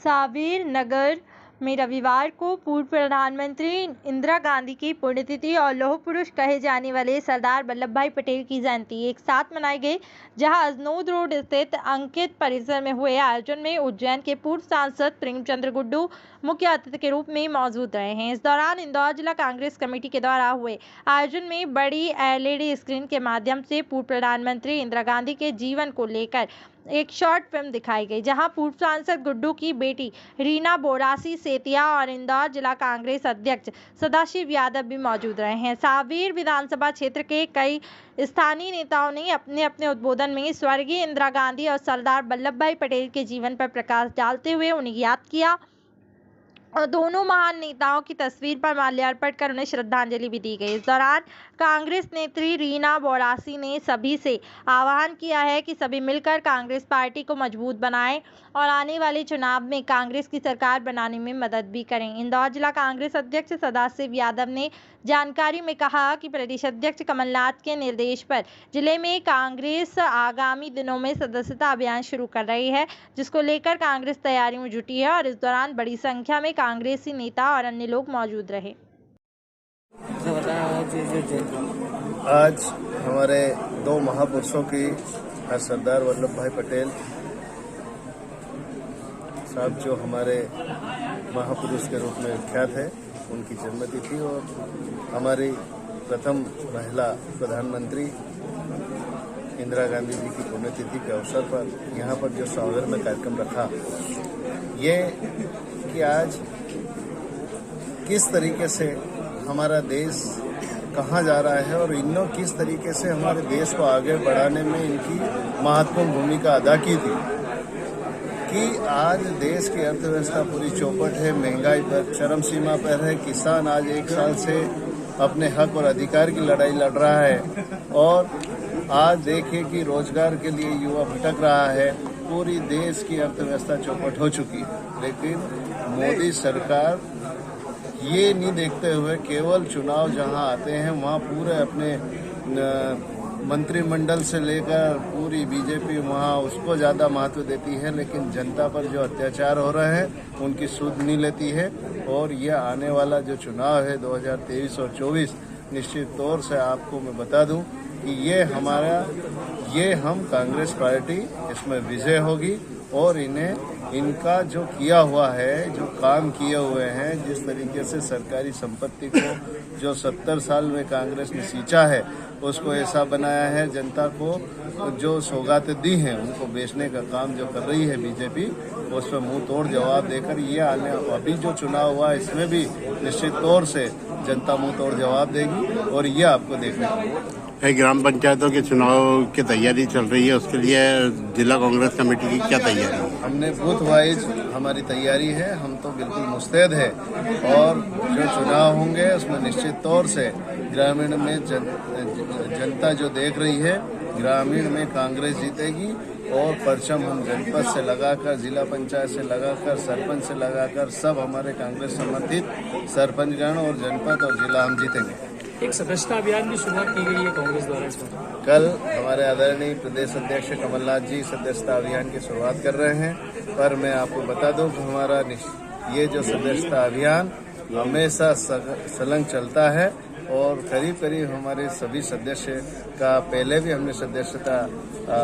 सावेर नगर में रविवार को पूर्व प्रधानमंत्री इंदिरा गांधी की पुण्यतिथि और लौह पुरुष कहे जाने वाले सरदार वल्लभ भाई पटेल की जयंती एक साथ मनाई गई, जहां अजनोद रोड स्थित अंकित परिसर में हुए आयोजन में उज्जैन के पूर्व सांसद प्रेमचंद्र गुड्डू मुख्य अतिथि के रूप में मौजूद रहे हैं। इस दौरान इंदौर जिला कांग्रेस कमेटी के द्वारा हुए आयोजन में बड़ी LED स्क्रीन के माध्यम से पूर्व प्रधानमंत्री इंदिरा गांधी के जीवन को लेकर एक शॉर्ट फिल्म दिखाई गई, जहां पूर्व सांसद गुड्डू की बेटी रीना बोरासी सेतिया और इंदौर जिला कांग्रेस अध्यक्ष सदाशिव यादव भी मौजूद रहे हैं। सावेर विधानसभा क्षेत्र के कई स्थानीय नेताओं ने अपने अपने उद्बोधन में स्वर्गीय इंदिरा गांधी और सरदार वल्लभ भाई पटेल के जीवन पर प्रकाश डालते हुए उन्हें याद किया और दोनों महान नेताओं की तस्वीर पर माल्यार्पण कर उन्हें श्रद्धांजलि भी दी गई। इस दौरान कांग्रेस नेत्री रीना बोरासी ने सभी से आह्वान किया है कि सभी मिलकर कांग्रेस पार्टी को मजबूत बनाएं और आने वाले चुनाव में कांग्रेस की सरकार बनाने में मदद भी करें। इंदौर जिला कांग्रेस अध्यक्ष सदाशिव यादव ने जानकारी में कहा कि प्रदेश अध्यक्ष कमलनाथ के निर्देश पर जिले में कांग्रेस आगामी दिनों में सदस्यता अभियान शुरू कर रही है, जिसको लेकर कांग्रेस तैयारियों में जुटी है और इस दौरान बड़ी संख्या में कांग्रेसी नेता और अन्य लोग मौजूद रहे। आज हमारे दो महापुरुषों की सरदार वल्लभ भाई पटेल साहब जो हमारे महापुरुष के रूप में विख्यात है, उनकी जन्मतिथि और हमारी प्रथम महिला प्रधानमंत्री इंदिरा गांधी जी की पुण्यतिथि के अवसर पर यहाँ पर जो सावेर में कार्यक्रम रखा, ये कि आज किस तरीके से हमारा देश कहाँ जा रहा है और इन्हों किस तरीके से हमारे देश को आगे बढ़ाने में इनकी महत्वपूर्ण भूमिका अदा की थी कि आज देश की अर्थव्यवस्था पूरी चौपट है, महंगाई पर चरम सीमा पर है, किसान आज एक साल से अपने हक और अधिकार की लड़ाई लड़ रहा है और आज देखिए कि रोजगार के लिए युवा भटक रहा है, पूरी देश की अर्थव्यवस्था चौपट हो चुकी है। लेकिन मोदी सरकार ये नहीं देखते हुए केवल चुनाव जहां आते हैं वहां पूरे अपने मंत्रिमंडल से लेकर पूरी बीजेपी वहां उसको ज़्यादा महत्व देती है, लेकिन जनता पर जो अत्याचार हो रहे हैं उनकी सुध नहीं लेती है। और यह आने वाला जो चुनाव है 2023 और 24, निश्चित तौर से आपको मैं बता दूं कि ये हम कांग्रेस पार्टी इसमें विजय होगी और इनका जो किया हुआ है, जो काम किए हुए हैं, जिस तरीके से सरकारी संपत्ति को जो 70 साल में कांग्रेस ने सींचा है उसको ऐसा बनाया है, जनता को जो सौगातें दी हैं उनको बेचने का काम जो कर रही है बीजेपी, उस पर मुंह तोड़ जवाब देकर ये आने अभी जो चुनाव हुआ इसमें भी निश्चित तौर से जनता मुंह तोड़ जवाब देगी और ये आपको देखना है। ग्राम पंचायतों के चुनाव की तैयारी चल रही है, उसके लिए जिला कांग्रेस कमेटी की क्या तैयारी है? हमने बूथ वाइज हमारी तैयारी है, हम तो बिल्कुल मुस्तैद है और जो चुनाव होंगे उसमें निश्चित तौर से ग्रामीण में जनता जो देख रही है, ग्रामीण में कांग्रेस जीतेगी और परचम हम जनपद से लगाकर, जिला पंचायत से लगाकर, सरपंच से लगाकर सब हमारे कांग्रेस समर्थित सरपंचगण और जनपद और जिला हम जीतेंगे। एक सदस्यता अभियान की शुरुआत की गई है कांग्रेस द्वारा इसमें। कल हमारे आदरणीय प्रदेश अध्यक्ष कमलनाथ जी सदस्यता अभियान की शुरुआत कर रहे हैं, पर मैं आपको बता दूं कि हमारा ये जो सदस्यता अभियान हमेशा संलग्न चलता है और करीब करीब हमारे सभी सदस्य का पहले भी हमने सदस्यता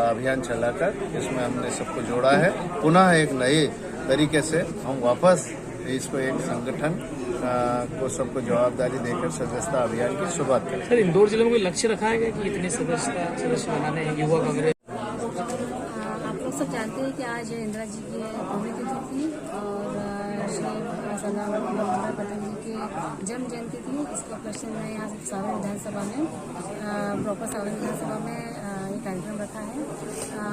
अभियान चलाकर इसमें हमने सबको जोड़ा है। पुनः एक नए तरीके से हम वापस इसको एक संगठन को सबको जवाबदारी देकर सदस्यता अभियान की शुरुआत करें। सर, इंदौर जिले में कोई लक्ष्य रखा है कि इतने सदस्य बनाने हैं युवा कांग्रेस? आप लोग सब जानते हैं कि आज इंदिरा जी की पुण्यतिथि थी और श्री सरदार वल्लभ भाई पटेल जी की जन्म जयंती थी। इसके उपलक्ष्य में यहाँ सावेर विधानसभा में प्रॉपर सावेर विधानसभा में ये कार्यक्रम रखा है।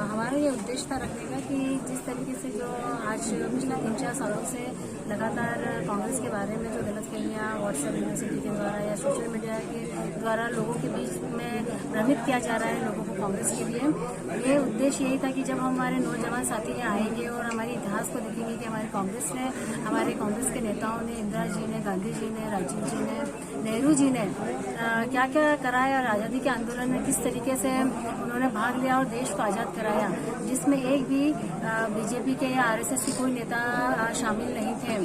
हमारा ये उद्देश्य था रखने का कि जिस तरीके से जो आज पिछले 3-4 सालों से लगातार कांग्रेस के बारे में जो गलतफहमियाँ व्हाट्सएप यूनिवर्सिटी के द्वारा या सोशल मीडिया के द्वारा लोगों के बीच में भ्रमित किया जा रहा है लोगों को कांग्रेस के लिए, ये उद्देश्य यही था कि जब हमारे नौजवान साथी आएंगे और हमारी इतिहास को देखेंगे कि हमारे कांग्रेस के नेताओं ने, इंदिरा जी ने, गांधी जी ने, राजीव जी ने, नेहरू जी ने क्या क्या कराया और आज़ादी के आंदोलन में किस तरीके से उन्होंने भाग लिया और देश को आज़ाद कराया, जिसमें एक भी बीजेपी के या आरएसएस के कोई नेता शामिल नहीं थे।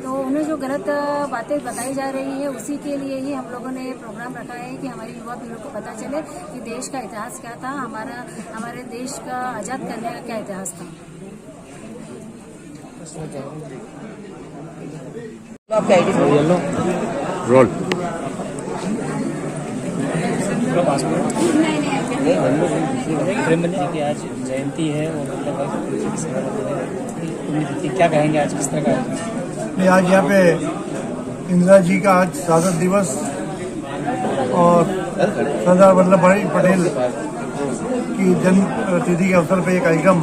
तो उन्हें जो गलत बातें बताई जा रही है उसी के लिए ही हम लोगों ने प्रोग्राम रखा है कि हमारी युवा पीढ़ी को पता चले कि देश का इतिहास क्या था, हमारे देश का आज़ाद करने का क्या इतिहास था। रोल प्रेमवती जी की आज जयंती है और क्या कहेंगे आज किस तरह का? आज यहाँ पे इंदिरा जी का आज शहादत दिवस और सरदार वल्लभ भाई पटेल की जन्म तिथि के अवसर पे एक कार्यक्रम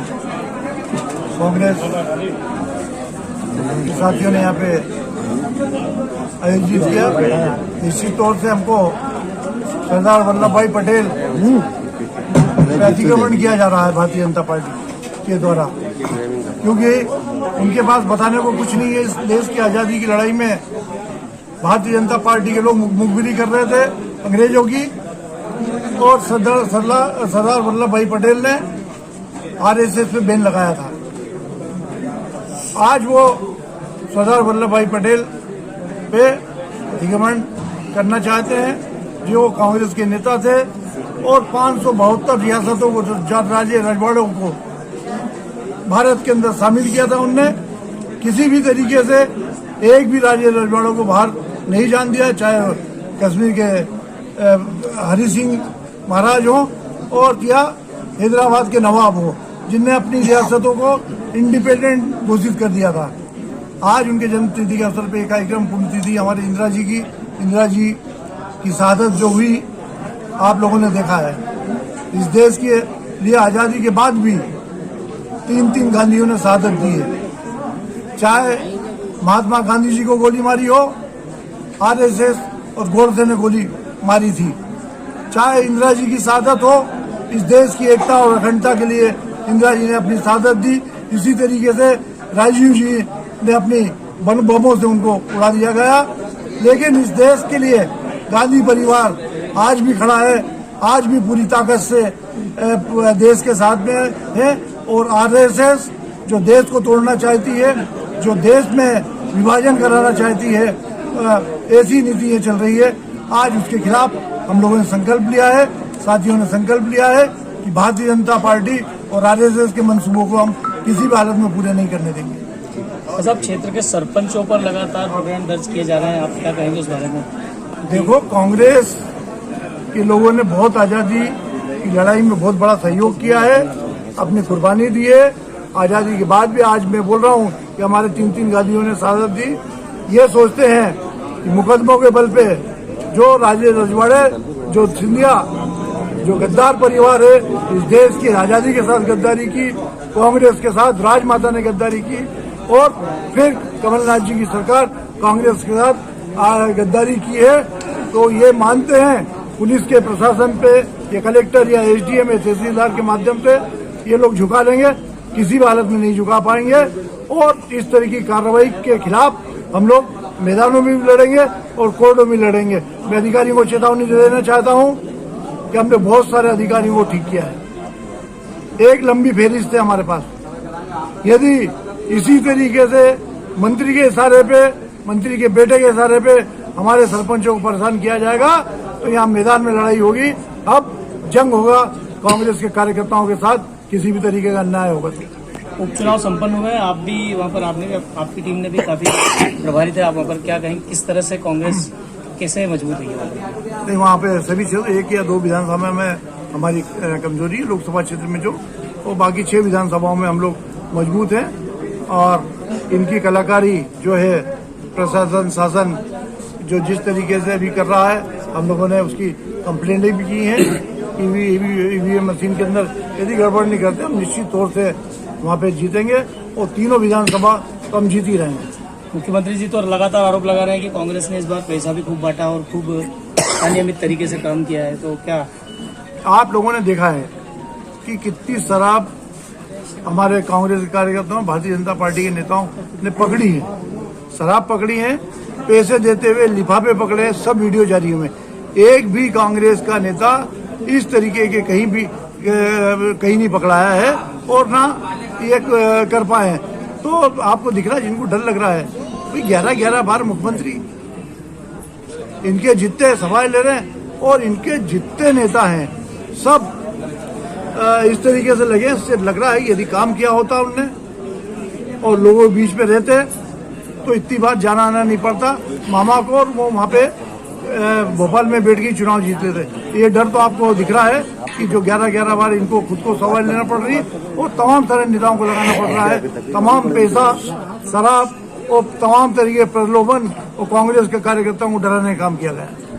कांग्रेस साथियों ने यहाँ पे आयोजित किया। निश्चित तौर से हमको सरदार वल्लभ भाई पटेल पे अतिक्रमण किया जा रहा है भारतीय जनता पार्टी के द्वारा, क्योंकि उनके पास बताने को कुछ नहीं है। इस देश की आज़ादी की लड़ाई में भारतीय जनता पार्टी के लोग मुखबिरी कर रहे थे अंग्रेजों की, और सरदार वल्लभ भाई पटेल ने आरएसएस पे बैन लगाया था। आज वो सरदार वल्लभ भाई पटेल पे अतिक्रमण करना चाहते हैं, जो कांग्रेस के नेता थे, और 572 रियासतों को, राज्य रजवाड़ों को भारत के अंदर शामिल किया था उनने। किसी भी तरीके से एक भी राज्य रजवाड़ों को बाहर नहीं जान दिया, चाहे कश्मीर के हरि सिंह महाराज हो और या हैदराबाद के नवाब हो, जिनने अपनी रियासतों को इंडिपेंडेंट घोषित कर दिया था। आज उनके जन्म तिथि के अवसर पर एक कार्यक्रम, पुण्यतिथि हमारी इंदिरा जी की शहादत जो हुई आप लोगों ने देखा है। इस देश के लिए आज़ादी के बाद भी 3 गांधियों ने शहादत दी है। चाहे महात्मा गांधी जी को गोली मारी हो, आरएसएस और गोडसे ने गोली मारी थी, चाहे इंदिरा जी की शहादत हो, इस देश की एकता और अखंडता के लिए इंदिरा जी ने अपनी शहादत दी। इसी तरीके से राजीव जी ने अपनी बमों से उनको उड़ा दिया गया, लेकिन इस देश के लिए गांधी परिवार आज भी खड़ा है, आज भी पूरी ताकत से देश के साथ में है। और आरएसएस जो देश को तोड़ना चाहती है, जो देश में विभाजन कराना चाहती है, ऐसी नीतियाँ चल रही है। आज उसके खिलाफ हम लोगों ने संकल्प लिया है, साथियों ने संकल्प लिया है कि भारतीय जनता पार्टी और आरएसएस के मंसूबों को हम किसी भी हालत में पूरे नहीं करने देंगे। सब क्षेत्र के सरपंचों पर लगातार प्रोग्राम दर्ज किए जा रहे हैं, आप क्या कहेंगे उस बारे में? देखो, कांग्रेस के लोगों ने बहुत आज़ादी की लड़ाई में बहुत बड़ा सहयोग किया है, अपनी कुर्बानी दी है। आज़ादी के बाद भी आज मैं बोल रहा हूँ कि हमारे 3 गांधियों ने शहादत दी। ये सोचते हैं कि मुकदमों के बल पे जो राजे रजवाड़े, जो सिंधिया, जो गद्दार परिवार है, इस देश की आज़ादी के साथ गद्दारी की, कांग्रेस के साथ राजमाता ने गद्दारी की, और फिर कमलनाथ जी की सरकार कांग्रेस के साथ गद्दारी की है। तो ये मानते हैं पुलिस के प्रशासन पे, या कलेक्टर या एसडीएम या तहसीलदार के माध्यम से ये लोग झुका लेंगे, किसी भी हालत में नहीं झुका पाएंगे। और इस तरह की कार्रवाई के खिलाफ हम लोग मैदानों में भी लड़ेंगे और कोर्टों में लड़ेंगे। मैं अधिकारियों को चेतावनी देना चाहता हूं कि हमने बहुत सारे अधिकारियों को ठीक किया है। एक लंबी फहरिस्त है हमारे पास। यदि इसी तरीके से मंत्री के इशारे पे, मंत्री के बेटे के इशारे पे हमारे सरपंचों को परेशान किया जाएगा, तो यहाँ मैदान में लड़ाई होगी। अब जंग होगा कांग्रेस के कार्यकर्ताओं के साथ, किसी भी तरीके का अन्याय होगा। उपचुनाव संपन्न हुए, आप भी वहाँ पर, आपकी टीम ने भी काफी प्रभारी थे आप वहाँ पर, क्या कहेंगे किस तरह से कांग्रेस कैसे मजबूत हुई है? नहीं, वहाँ पे सभी क्षेत्र, 1 या 2 विधानसभा में हमारी कमजोरी है, लोकसभा क्षेत्र में जो, और बाकी 6 विधानसभाओं में हम लोग मजबूत हैं। और इनकी कलाकारी जो है, प्रशासन शासन जो जिस तरीके से अभी कर रहा है, हम लोगों ने उसकी कंप्लेंटें भी की हैं। ईवीएम मशीन के अंदर यदि गड़बड़ नहीं करते, हम निश्चित तौर से वहाँ पे जीतेंगे और 3 विधानसभा तो हम जीत ही रहेंगे। मुख्यमंत्री जी तो लगातार आरोप लगा रहे हैं कि कांग्रेस ने इस बार पैसा भी खूब बांटा और खूब अनियमित तरीके से काम किया है, तो क्या आप लोगों ने देखा है कि कितनी शराब हमारे कांग्रेस के कार्यकर्ताओं, भारतीय जनता पार्टी के नेताओं ने पकड़ी है, शराब पकड़ी है, पैसे देते हुए लिफाफे पकड़े हैं, सब वीडियो जारी हुए। एक भी कांग्रेस का नेता इस तरीके के कहीं नहीं पकड़ाया है और ना ये कर पाए हैं। तो आपको दिख रहा है जिनको डर लग रहा है, भाई 11 बार मुख्यमंत्री, इनके जितने सवाल ले रहे हैं और इनके जितने नेता हैं सब इस तरीके से लगे, इससे लग रहा है यदि काम किया होता उनने और लोगों के बीच में रहते तो इतनी बार जाना आना नहीं पड़ता मामा को, और वो वहाँ पे भोपाल में बैठ के चुनाव जीत लेते। ये डर तो आपको दिख रहा है कि जो 11 बार इनको खुद को सवाल लेना पड़ रही है वो तमाम तरह नेताओं को लगाना पड़ रहा है। तमाम पैसा, शराब और तमाम तरीके प्रलोभन और कांग्रेस के कार्यकर्ताओं को डराने का काम किया गया है।